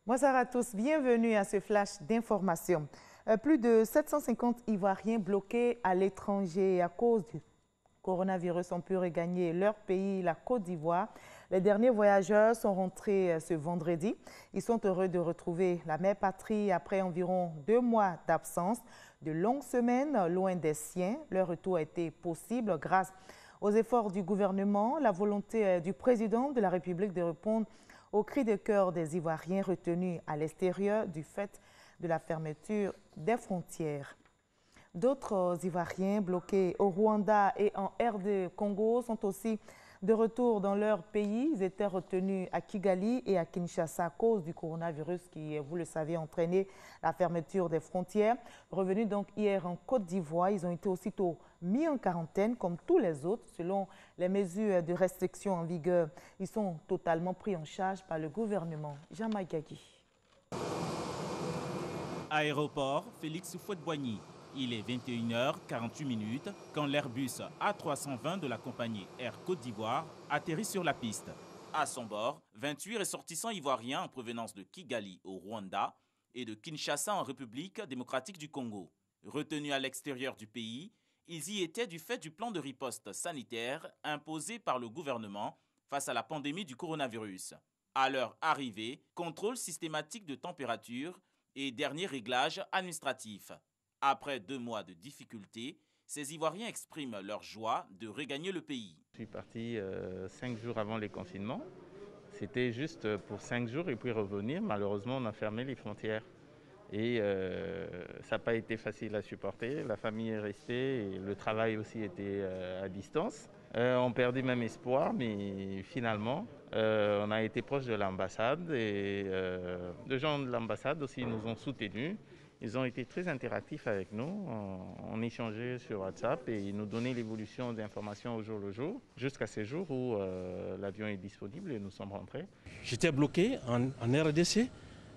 Bonsoir à tous, bienvenue à ce flash d'information. Plus de 750 Ivoiriens bloqués à l'étranger à cause du coronavirus ont pu regagner leur pays, la Côte d'Ivoire. Les derniers voyageurs sont rentrés ce vendredi. Ils sont heureux de retrouver la mère patrie après environ 2 mois d'absence. De longues semaines loin des siens, leur retour a été possible grâce aux efforts du gouvernement, la volonté du président de la République de répondre aux cris de cœur des Ivoiriens retenus à l'extérieur du fait de la fermeture des frontières. D'autres Ivoiriens bloqués au Rwanda et en RD Congo sont aussi de retour dans leur pays. Ils étaient retenus à Kigali et à Kinshasa à cause du coronavirus qui, vous le savez, a entraîné la fermeture des frontières. Revenus donc hier en Côte d'Ivoire, ils ont été aussitôt mis en quarantaine comme tous les autres selon les mesures de restriction en vigueur. Ils sont totalement pris en charge par le gouvernement. Jean Magagi. Aéroport Félix Houphouët-Boigny. Il est 21h48 quand l'Airbus A320 de la compagnie Air Côte d'Ivoire atterrit sur la piste. À son bord, 28 ressortissants ivoiriens en provenance de Kigali au Rwanda et de Kinshasa en République démocratique du Congo. Retenus à l'extérieur du pays, ils y étaient du fait du plan de riposte sanitaire imposé par le gouvernement face à la pandémie du coronavirus. À leur arrivée, contrôle systématique de température et dernier réglage administratif. Après 2 mois de difficultés, ces Ivoiriens expriment leur joie de regagner le pays. Je suis parti 5 jours avant les confinements. C'était juste pour 5 jours et puis revenir. Malheureusement, on a fermé les frontières. Et ça n'a pas été facile à supporter. La famille est restée et le travail aussi était à distance. On perdait même espoir, mais finalement, on a été proche de l'ambassade et les gens de l'ambassade aussi nous ont soutenus. Ils ont été très interactifs avec nous, on échangeait sur WhatsApp et ils nous donnaient l'évolution des informations au jour le jour, jusqu'à ce jour où l'avion est disponible et nous sommes rentrés. J'étais bloqué en RDC et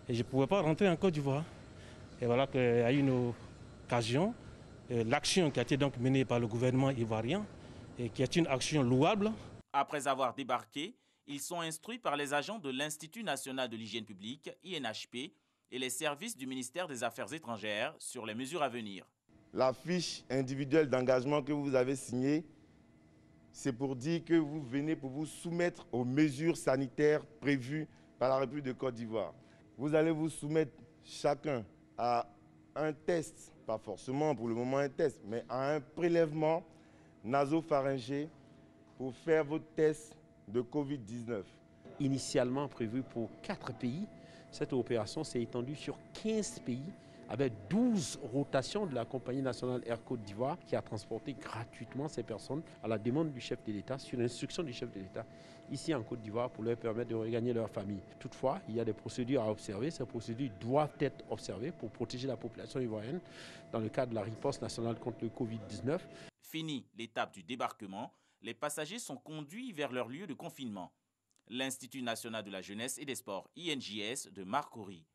je ne pouvais pas rentrer en Côte d'Ivoire. Et voilà qu'il y a eu une occasion, l'action qui a été donc menée par le gouvernement ivoirien et qui est une action louable. Après avoir débarqué, ils sont instruits par les agents de l'Institut national de l'hygiène publique, INHP, et les services du ministère des Affaires étrangères sur les mesures à venir. La fiche individuelle d'engagement que vous avez signée, c'est pour dire que vous venez pour vous soumettre aux mesures sanitaires prévues par la République de Côte d'Ivoire. Vous allez vous soumettre chacun à un test, pas forcément pour le moment un test, mais à un prélèvement nasopharyngé pour faire votre test de Covid-19. Initialement prévu pour 4 pays, cette opération s'est étendue sur 15 pays avec 12 rotations de la compagnie nationale Air Côte d'Ivoire qui a transporté gratuitement ces personnes à la demande du chef de l'État, sur l'instruction du chef de l'État, ici en Côte d'Ivoire pour leur permettre de regagner leur famille. Toutefois, il y a des procédures à observer. Ces procédures doivent être observées pour protéger la population ivoirienne dans le cadre de la riposte nationale contre le Covid-19. Fini l'étape du débarquement, les passagers sont conduits vers leur lieu de confinement. L'Institut national de la jeunesse et des sports, INJS, de Marcory.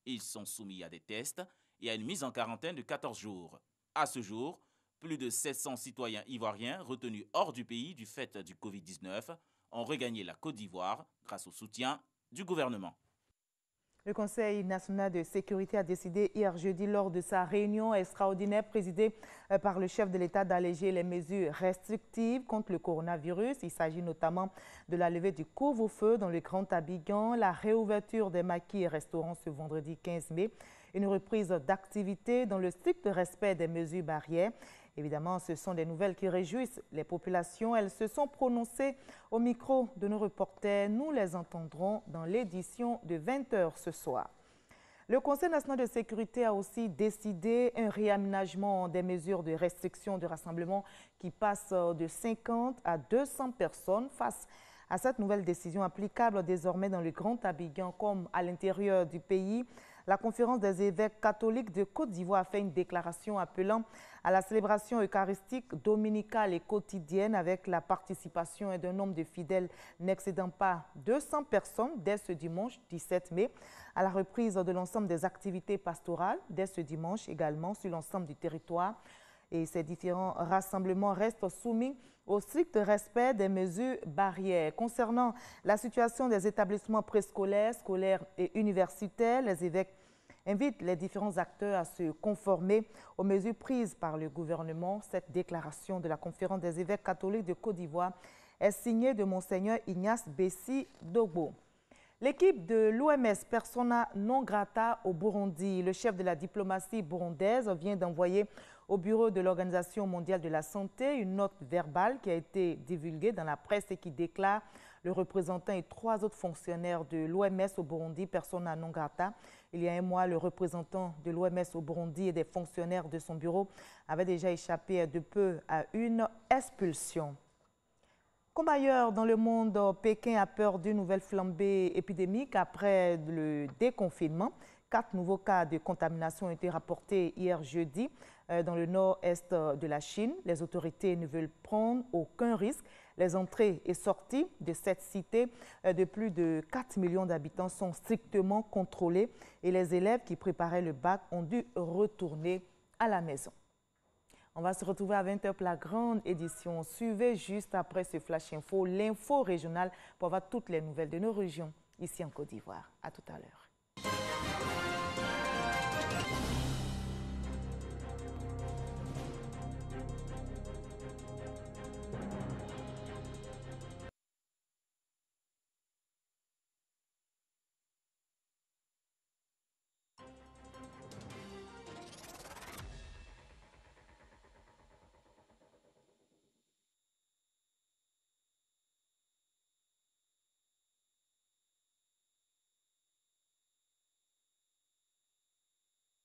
Ils sont soumis à des tests et à une mise en quarantaine de 14 jours. À ce jour, plus de 700 citoyens ivoiriens retenus hors du pays du fait du Covid-19 ont regagné la Côte d'Ivoire grâce au soutien du gouvernement. Le Conseil national de sécurité a décidé hier jeudi lors de sa réunion extraordinaire présidée par le chef de l'État d'alléger les mesures restrictives contre le coronavirus. Il s'agit notamment de la levée du couvre-feu dans le Grand Abidjan, la réouverture des maquis et restaurants ce vendredi 15 mai, une reprise d'activité dans le strict respect des mesures barrières. Évidemment, ce sont des nouvelles qui réjouissent les populations. Elles se sont prononcées au micro de nos reporters. Nous les entendrons dans l'édition de 20h ce soir. Le Conseil national de sécurité a aussi décidé un réaménagement des mesures de restriction de rassemblement qui passe de 50 à 200 personnes face à cette nouvelle décision applicable désormais dans le Grand Abidjan comme à l'intérieur du pays. La conférence des évêques catholiques de Côte d'Ivoire a fait une déclaration appelant à la célébration eucharistique dominicale et quotidienne avec la participation d'un nombre de fidèles n'excédant pas 200 personnes dès ce dimanche 17 mai, à la reprise de l'ensemble des activités pastorales dès ce dimanche également sur l'ensemble du territoire. et ces différents rassemblements restent soumis au strict respect des mesures barrières. Concernant la situation des établissements préscolaires, scolaires et universitaires, les évêques invitent les différents acteurs à se conformer aux mesures prises par le gouvernement. Cette déclaration de la Conférence des évêques catholiques de Côte d'Ivoire est signée de Monseigneur Ignace Bessi Dogbo. L'équipe de l'OMS Persona non grata au Burundi, le chef de la diplomatie burundaise vient d'envoyer au bureau de l'Organisation mondiale de la santé une note verbale qui a été divulguée dans la presse et qui déclare le représentant et 3 autres fonctionnaires de l'OMS au Burundi persona non grata. Il y a un mois, le représentant de l'OMS au Burundi et des fonctionnaires de son bureau avaient déjà échappé de peu à une expulsion. Comme ailleurs dans le monde, Pékin a peur d'une nouvelle flambée épidémique après le déconfinement. 4 nouveaux cas de contamination ont été rapportés hier jeudi dans le nord-est de la Chine. Les autorités ne veulent prendre aucun risque. Les entrées et sorties de cette cité de plus de 4 millions d'habitants sont strictement contrôlées et les élèves qui préparaient le bac ont dû retourner à la maison. On va se retrouver à 20h pour la grande édition. Suivez juste après ce Flash Info, l'info régionale pour avoir toutes les nouvelles de nos régions ici en Côte d'Ivoire. À tout à l'heure.